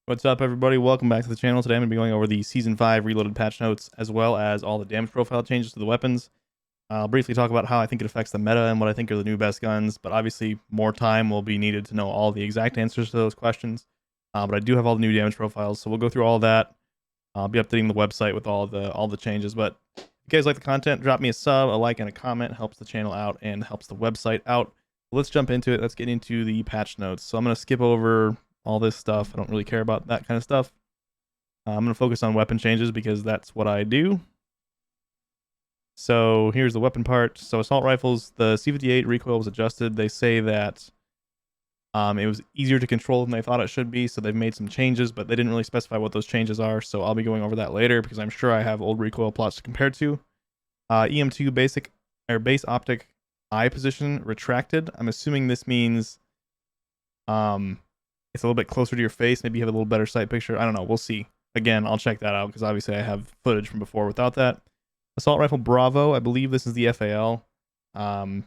What's up, everybody? Welcome back to the channel. Today I'm going to be going over the Season 5 Reloaded patch notes, as well as all the damage profile changes to the weapons. I'll briefly talk about how I think it affects the meta and what I think are the new best guns, but obviously more time will be needed to know all the exact answers to those questions. But I do have all the new damage profiles, so we'll go through all that. I'll be updating the website with all the changes, but if you guys like the content, drop me a sub, a like, and a comment. It helps the channel out and helps the website out. Let's jump into it. Let's get into the patch notes. So I'm going to skip over all this stuff. I don't really care about that kind of stuff. I'm going to focus on weapon changes because that's what I do. So here's the weapon part. So assault rifles, the C58 recoil was adjusted. They say that it was easier to control than they thought it should be, so they've made some changes, but they didn't really specify what those changes are, so I'll be going over that later because I'm sure I have old recoil plots to compare to. EM2 base optic eye position retracted. I'm assuming this means it's a little bit closer to your face. Maybe you have a little better sight picture. I don't know. We'll see. Again, I'll check that out because obviously I have footage from before without that. Assault rifle Bravo. I believe this is the FAL. I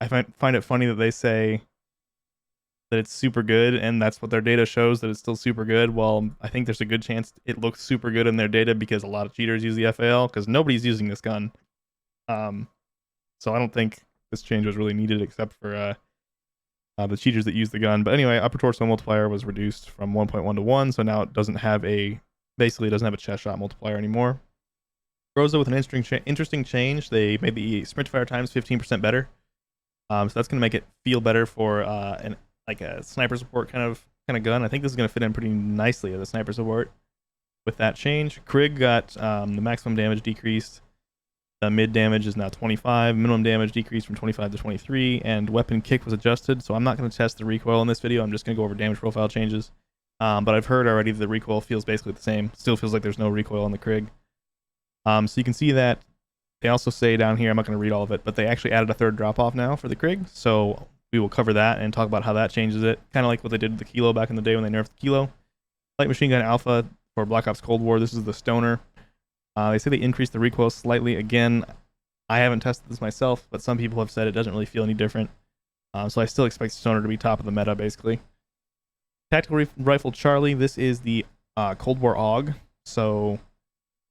find it funny that they say that it's super good, and that's what their data shows, that it's still super good. Well, I think there's a good chance it looks super good in their data because a lot of cheaters use the FAL because nobody's using this gun. So I don't think this change was really needed except for the cheaters that use the gun. But anyway, upper torso multiplier was reduced from 1.1 to 1, so now it doesn't have a chest shot multiplier anymore. Groza with an interesting change. They made the sprint fire times 15% better. So that's going to make it feel better for a sniper support kind of gun. I think this is going to fit in pretty nicely as a sniper support with that change. Krig got the maximum damage decreased. The mid damage is now 25. Minimum damage decreased from 25 to 23, and weapon kick was adjusted. So I'm not going to test the recoil in this video. I'm just going to go over damage profile changes. But I've heard already that the recoil feels basically the same. Still feels like there's no recoil on the Krig. So you can see that they also say down here, I'm not going to read all of it, but they actually added a third drop off now for the Krig. So we will cover that and talk about how that changes it. Kind of like what they did with the Kilo back in the day when they nerfed the Kilo. Light machine gun alpha for Black Ops Cold War. This is the Stoner. They say they increased the recoil slightly. Again, I haven't tested this myself, but some people have said it doesn't really feel any different. So I still expect Stoner to be top of the meta, basically. Tactical Rifle Charlie. This is the Cold War AUG. So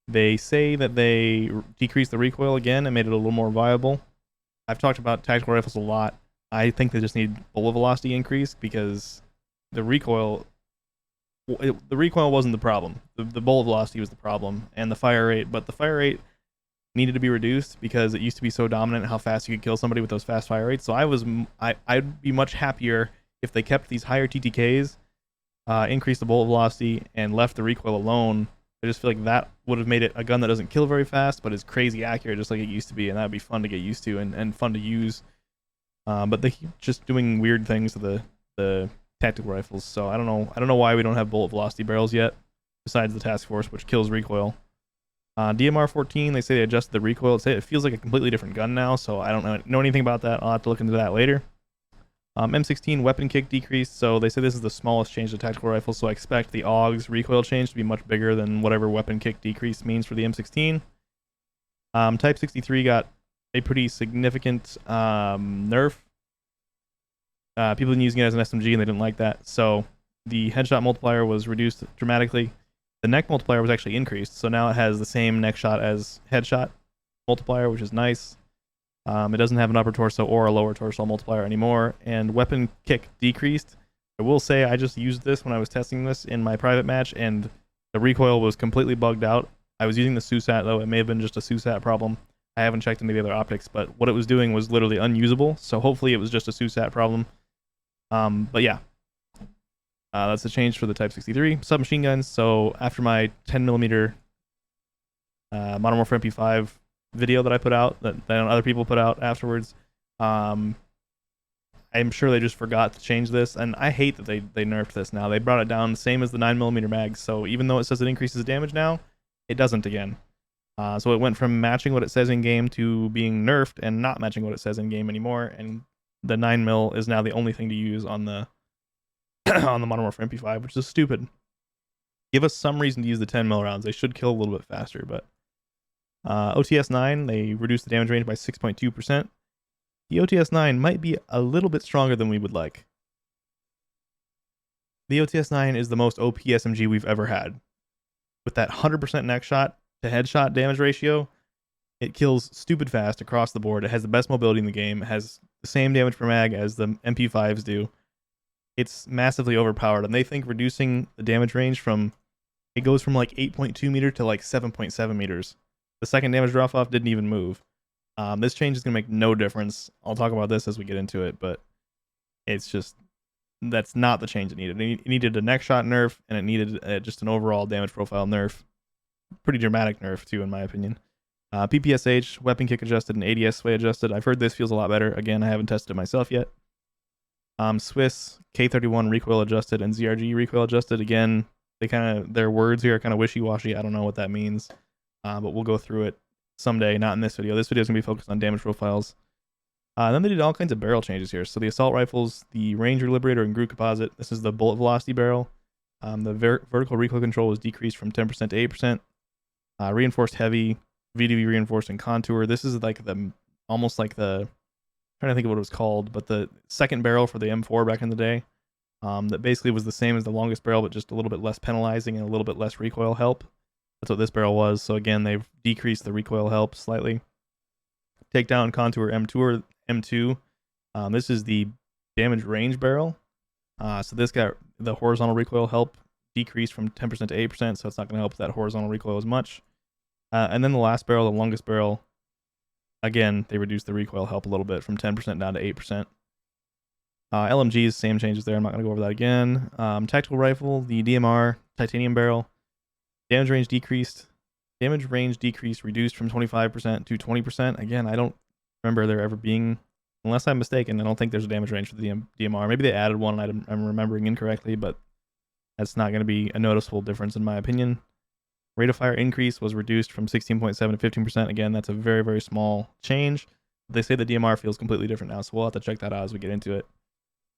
they say that they decreased the recoil again and made it a little more viable. I've talked about tactical rifles a lot. I think they just need bullet velocity increase because the recoil wasn't the problem. The bullet velocity was the problem, and the fire rate. But the fire rate needed to be reduced because it used to be so dominant how fast you could kill somebody with those fast fire rates. So I'd be much happier if they kept these higher TTKs, increased the bullet velocity, and left the recoil alone. I just feel like that would have made it a gun that doesn't kill very fast, but is crazy accurate, just like it used to be, and that would be fun to get used to and fun to use. But they keep just doing weird things to the tactical rifles, so I don't know why we don't have bullet velocity barrels yet, besides the task force, which kills recoil. DMR 14, they say they adjusted the recoil. It feels like a completely different gun now, so I don't know anything about that. I'll have to look into that later. M16 weapon kick decreased, so they say this is the smallest change to tactical rifles, so I expect the AUG's recoil change to be much bigger than whatever weapon kick decrease means for the M16. Type 63 got a pretty significant nerf. People have been using it as an SMG and they didn't like that, so the headshot multiplier was reduced dramatically. The neck multiplier was actually increased, so now it has the same neck shot as headshot multiplier, which is nice. It doesn't have an upper torso or a lower torso multiplier anymore, and weapon kick decreased. I will say I just used this when I was testing this in my private match, and the recoil was completely bugged out. I was using the SUSAT though. It may have been just a SUSAT problem. I haven't checked into the other optics, but what it was doing was literally unusable, so hopefully it was just a SUSAT problem. But yeah, that's a change for the Type 63 submachine guns. So after my 10mm Modern Warfare MP5 video that I put out, that other people put out afterwards, I'm sure they just forgot to change this, and I hate that they nerfed this now. They brought it down, same as the 9mm mags, so even though it says it increases damage now, it doesn't again. So it went from matching what it says in game to being nerfed and not matching what it says in game anymore, and the 9mm is now the only thing to use on the on the Modern Warfare MP5, which is stupid. Give us some reason to use the 10mm rounds. They should kill a little bit faster, but OTS 9, they reduced the damage range by 6.2%. The OTS 9 might be a little bit stronger than we would like. The OTS 9 is the most OP SMG we've ever had. With that 100% neck shot to headshot damage ratio, it kills stupid fast across the board. It has the best mobility in the game. It has the same damage per mag as the MP5s do. It's massively overpowered, and they think reducing the damage range from, it goes from like 8.2 meters to like 7.7 meters. The second damage drop off didn't even move. This change is going to make no difference. I'll talk about this as we get into it, but it's just, that's not the change it needed. It needed a neck shot nerf, and it needed just an overall damage profile nerf. Pretty dramatic nerf, too, in my opinion. PPSH, weapon kick adjusted, and ADS sway adjusted. I've heard this feels a lot better. Again, I haven't tested it myself yet. Swiss, K31 recoil adjusted, and ZRG recoil adjusted. Again, their words here are kind of wishy-washy. I don't know what that means, but we'll go through it someday, not in this video. This video is going to be focused on damage profiles. Then they did all kinds of barrel changes here. So the assault rifles, the Ranger Liberator and Groot Composite. This is the bullet velocity barrel. The vertical recoil control was decreased from 10% to 8%. Reinforced heavy, VDV reinforced and contour. This is like almost like the, trying to think of what it was called, but the second barrel for the M4 back in the day. That basically was the same as the longest barrel, but just a little bit less penalizing and a little bit less recoil help. That's what this barrel was. So again, they've decreased the recoil help slightly. Takedown contour M2. This is the damage range barrel. So this got the horizontal recoil help decreased from 10% to 8%, so it's not going to help with that horizontal recoil as much. And then the last barrel, the longest barrel, again, they reduced the recoil help a little bit from 10% down to 8%. LMGs, same changes there. I'm not going to go over that again. Tactical rifle, the DMR titanium barrel. Damage range decreased. Damage range decrease reduced from 25% to 20%. Again, I don't remember there ever being, unless I'm mistaken, I don't think there's a damage range for the DMR. Maybe they added one and I'm remembering incorrectly, but that's not going to be a noticeable difference in my opinion. Rate of fire increase was reduced from 16.7 to 15%. Again, that's a very, very small change. They say the DMR feels completely different now, so we'll have to check that out as we get into it.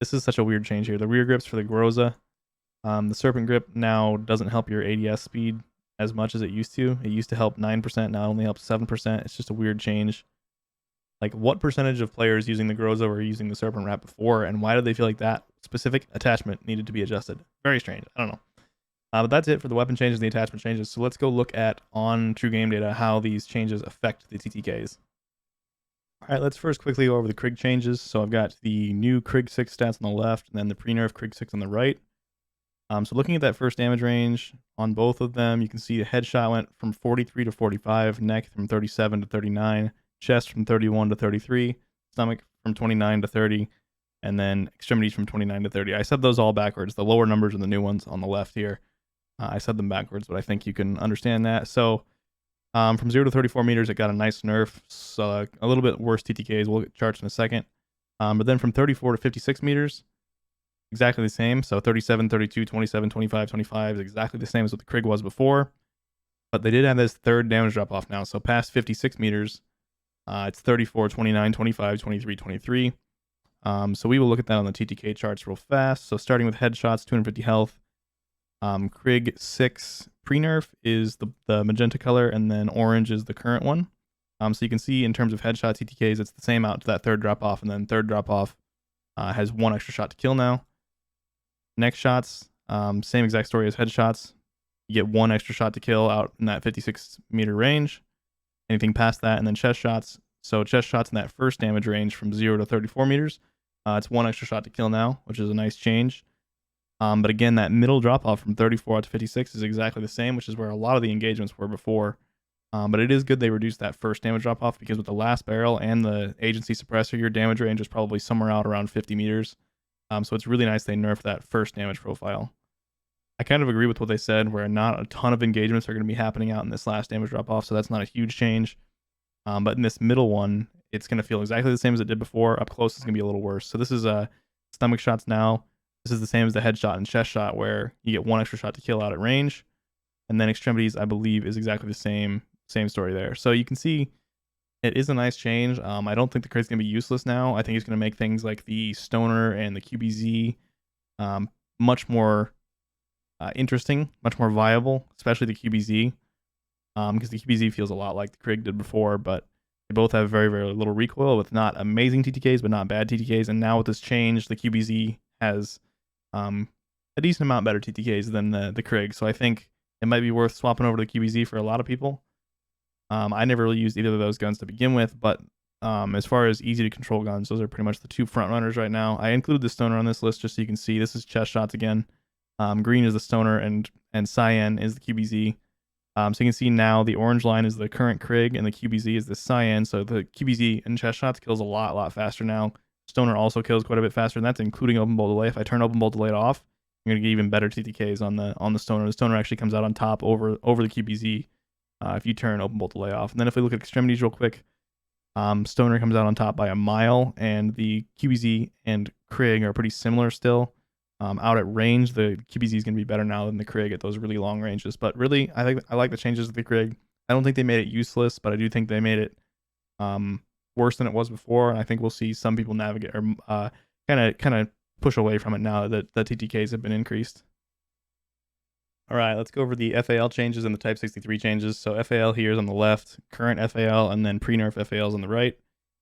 This is such a weird change here. The rear grips for the Groza. The Serpent grip now doesn't help your ADS speed as much as it used to. It used to help 9%, now it only helps 7%. It's just a weird change. Like, what percentage of players using the Groza were using the Serpent wrap before, and why did they feel like that specific attachment needed to be adjusted? Very strange. I don't know. But that's it for the weapon changes and the attachment changes. So let's go look at, on TrueGameData, how these changes affect the TTKs. All right, let's first quickly go over the Krig changes. So I've got the new Krig 6 stats on the left, and then the pre-nerf Krig 6 on the right. So looking at that first damage range on both of them, you can see the headshot went from 43 to 45, neck from 37 to 39, chest from 31 to 33, stomach from 29 to 30, and then extremities from 29 to 30. I said those all backwards. The lower numbers are the new ones on the left here. I said them backwards, but I think you can understand that. So from 0 to 34 meters, it got a nice nerf. So a little bit worse TTKs. We'll get charts in a second. But then from 34 to 56 meters, exactly the same. So 37, 32, 27, 25, 25 is exactly the same as what the Krig was before. But they did have this third damage drop off now. So past 56 meters, it's 34, 29, 25, 23, 23. So we will look at that on the TTK charts real fast. So starting with headshots, 250 health. Krig 6 pre-nerf is the magenta color, and then orange is the current one. So you can see in terms of headshot TTKs, it's the same out to that third drop off, and then third drop off has one extra shot to kill now. Next shots, same exact story as headshots. You get one extra shot to kill out in that 56 meter range. Anything past that, and then chest shots. So chest shots in that first damage range from 0 to 34 meters. It's one extra shot to kill now, which is a nice change. But again, that middle drop off from 34 out to 56 is exactly the same, which is where a lot of the engagements were before. But it is good they reduced that first damage drop off, because with the last barrel and the agency suppressor, your damage range is probably somewhere out around 50 meters. So it's really nice they nerfed that first damage profile. I kind of agree with what they said, where not a ton of engagements are going to be happening out in this last damage drop off, so that's not a huge change. But in this middle one, it's going to feel exactly the same as it did before. Up close, it's going to be a little worse. So this is stomach shots now. This is the same as the headshot and chest shot, where you get one extra shot to kill out at range. And then extremities, I believe, is exactly the same story there. So you can see it is a nice change. I don't think the Krig's going to be useless now. I think it's going to make things like the Stoner and the QBZ much more interesting, much more viable, especially the QBZ, because the QBZ feels a lot like the Krig did before, but they both have very, very little recoil with not amazing TTKs, but not bad TTKs. And now with this change, the QBZ has a decent amount better TTKs than the Krig. So I think it might be worth swapping over to QBZ for a lot of people. I never really used either of those guns to begin with, but as far as easy to control guns, those are pretty much the two front runners right now. I included the Stoner on this list just so you can see. This is chest shots again. Green is the Stoner and cyan is the QBZ. So you can see now the orange line is the current Krig and the QBZ is the cyan. So the QBZ in chest shots kills a lot faster now. Stoner also kills quite a bit faster, and that's including open bolt delay. If I turn open bolt delay off, you're gonna get even better TTKs on the Stoner. The Stoner actually comes out on top over the QBZ if you turn open bolt delay off. And then if we look at extremities real quick, Stoner comes out on top by a mile, and the QBZ and Krig are pretty similar still. Out at range, the QBZ is going to be better now than the Krig at those really long ranges. But really, I like the changes of the Krig. I don't think they made it useless, but I do think they made it worse than it was before. And I think we'll see some people navigate or kind of push away from it now that the TTKs have been increased. All right, let's go over the FAL changes and the Type 63 changes. So FAL here is on the left, current FAL, and then pre-nerf FAL is on the right.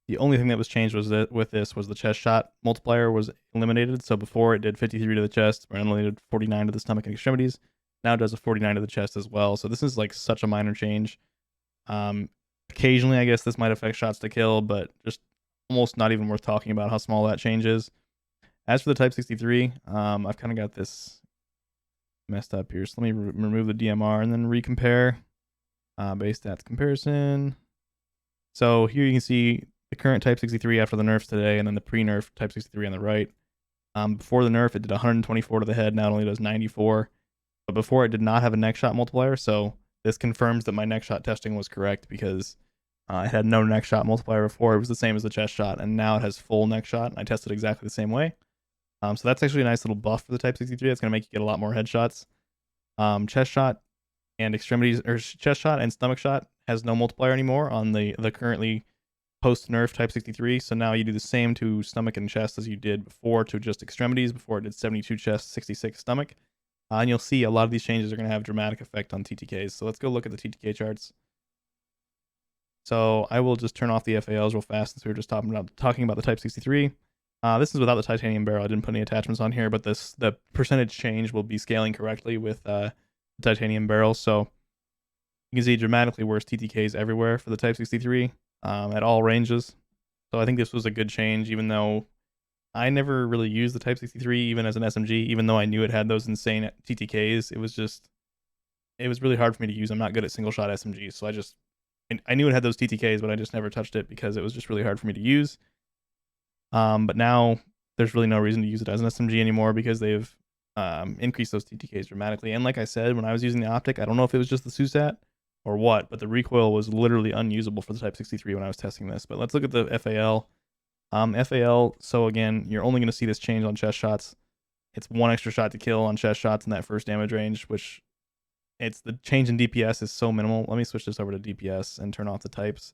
The only thing that was changed was that with this was the chest shot multiplier was eliminated. So before it did 53 to the chest, or eliminated 49 to the stomach and extremities. Now it does a 49 to the chest as well. So this is like such a minor change. Occasionally, I guess this might affect shots to kill, but just almost not even worth talking about how small that change is. As for the Type 63, I've kind of got this messed up here. So let me remove the DMR and then recompare. Base stats comparison. So here you can see the current Type 63 after the nerfs today, and then the pre-nerf Type 63 on the right. Before the nerf, it did 124 to the head. Now it only does 94. But before, it did not have a neck shot multiplier. So this confirms that my neck shot testing was correct, because it had no neck shot multiplier before. It was the same as the chest shot, and now it has full neck shot. And I tested exactly the same way. So that's actually a nice little buff for the Type 63. That's going to make you get a lot more headshots. Chest shot and extremities, or chest shot and stomach shot has no multiplier anymore on the currently post-nerf Type 63. So now you do the same to stomach and chest as you did before to just extremities. Before it did 72 chest, 66 stomach. And you'll see a lot of these changes are going to have dramatic effect on TTKs. So let's go look at the TTK charts. So I will just turn off the FALs real fast since we were just talking about the Type 63. This is without the titanium barrel. I didn't put any attachments on here, but the percentage change will be scaling correctly with the titanium barrel. So you can see dramatically worse TTKs everywhere for the Type 63 at all ranges. So I think this was a good change, even though I never really used the Type 63 even as an SMG, even though I knew it had those insane TTKs. It was really hard for me to use. I'm not good at single shot SMGs, so I knew it had those TTKs, but I just never touched it because it was just really hard for me to use. But now there's really no reason to use it as an SMG anymore because they've increased those TTKs dramatically. And like I said, when I was using the optic, I don't know if it was just the SUSAT or what, but the recoil was literally unusable for the Type 63 when I was testing this. But let's look at the FAL. FAL, so again, you're only going to see this change on chest shots. It's one extra shot to kill on chest shots in that first damage range, which the change in DPS is so minimal. Let me switch this over to DPS and turn off the types.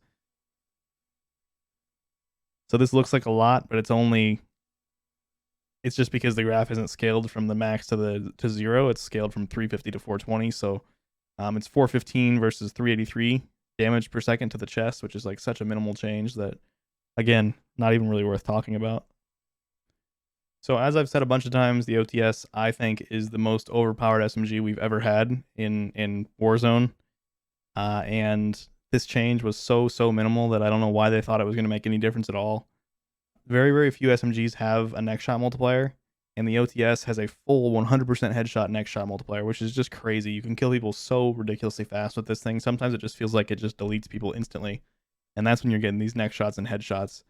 So this looks like a lot, but it's just because the graph isn't scaled from the max to 0. It's scaled from 350 to 420. So it's 415 versus 383 damage per second to the chest, which is like such a minimal change that, again, not even really worth talking about. So as I've said a bunch of times, the OTS, I think, is the most overpowered SMG we've ever had in Warzone. And this change was so minimal that I don't know why they thought it was going to make any difference at all. Very, very few SMGs have a neck shot multiplier, and the OTS has a full 100% headshot neck shot multiplier, which is just crazy. You can kill people so ridiculously fast with this thing. Sometimes it just feels like it just deletes people instantly, and that's when you're getting these neck shots and headshots.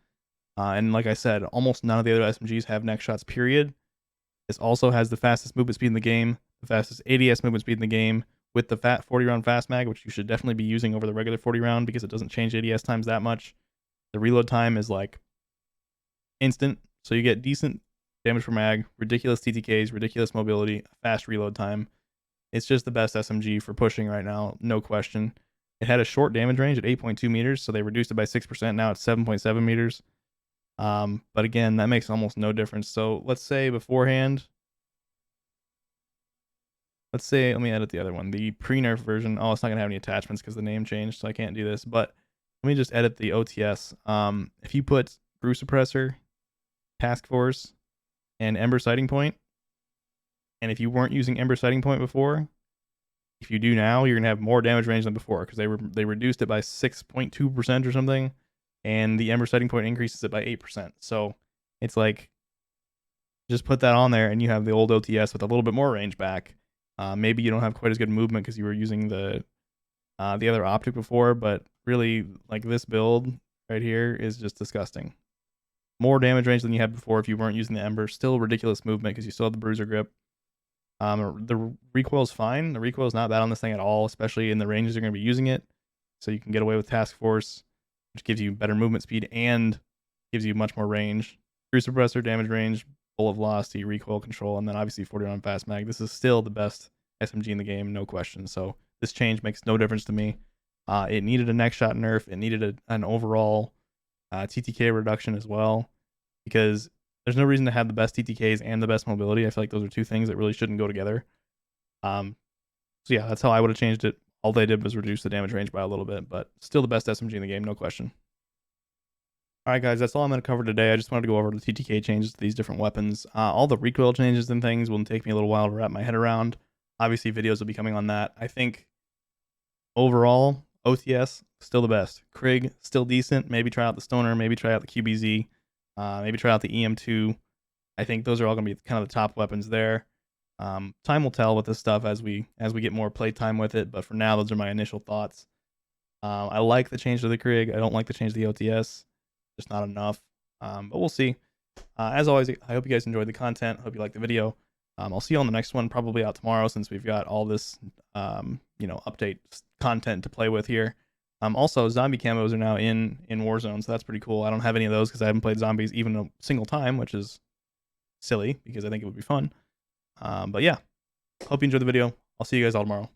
And like I said, almost none of the other SMGs have neck shots, period. This also has the fastest movement speed in the game, the fastest ADS movement speed in the game, with the fat 40 round fast mag, which you should definitely be using over the regular 40 round because it doesn't change ADS times that much. The reload time is like instant, so you get decent damage per mag, ridiculous TTKs, ridiculous mobility, fast reload time. It's just the best SMG for pushing right now, no question. It had a short damage range at 8.2 meters, so they reduced it by 6%. Now it's 7.7 meters. But again, that makes almost no difference. So let's say beforehand, let me edit the other one, the pre-nerf version. Oh, it's not gonna have any attachments because the name changed, so I can't do this. But let me just edit the OTS. If you put Brew Suppressor, Task Force, and Ember Sighting Point, And if you weren't using Ember Sighting Point before, if you do now, you're gonna have more damage range than before because they reduced it by 6.2% or something, and the Ember Sighting Point increases it by 8%. So it's like just put that on there, and you have the old OTS with a little bit more range back. Maybe you don't have quite as good movement because you were using the other optic before, but really, like this build right here is just disgusting. More damage range than you had before if you weren't using the Ember. Still ridiculous movement because you still have the Bruiser grip. The recoil is fine. The recoil is not bad on this thing at all, especially in the ranges you're going to be using it. So you can get away with Task Force, which gives you better movement speed and gives you much more range. True Suppressor, damage range, bullet velocity, recoil control, and then obviously 40-round fast mag. This is still the best SMG in the game, no question. So this change makes no difference to me. It needed a next shot nerf. It needed an overall TTK reduction as well, because there's no reason to have the best TTKs and the best mobility. I feel like those are two things that really shouldn't go together. So yeah, that's how I would have changed it. All they did was reduce the damage range by a little bit, but still the best SMG in the game, no question. All right, guys, that's all I'm going to cover today. I just wanted to go over the TTK changes to these different weapons. All the recoil changes and things will take me a little while to wrap my head around. Obviously, videos will be coming on that. I think overall, OTS, still the best. Krig, still decent. Maybe try out the Stoner, maybe try out the QBZ, maybe try out the EM2. I think those are all going to be kind of the top weapons there. Time will tell with this stuff as we get more play time with it, but for now, those are my initial thoughts. I like the change to the Krig. I don't like the change to the OTS. Just not enough. But we'll see. As always, I hope you guys enjoyed the content. Hope you liked the video. I'll see you on the next one, probably out tomorrow, since we've got all this, update content to play with here. Also, zombie camos are now in Warzone, so that's pretty cool. I don't have any of those because I haven't played zombies even a single time, which is silly because I think it would be fun. But yeah, hope you enjoyed the video. I'll see you guys all tomorrow.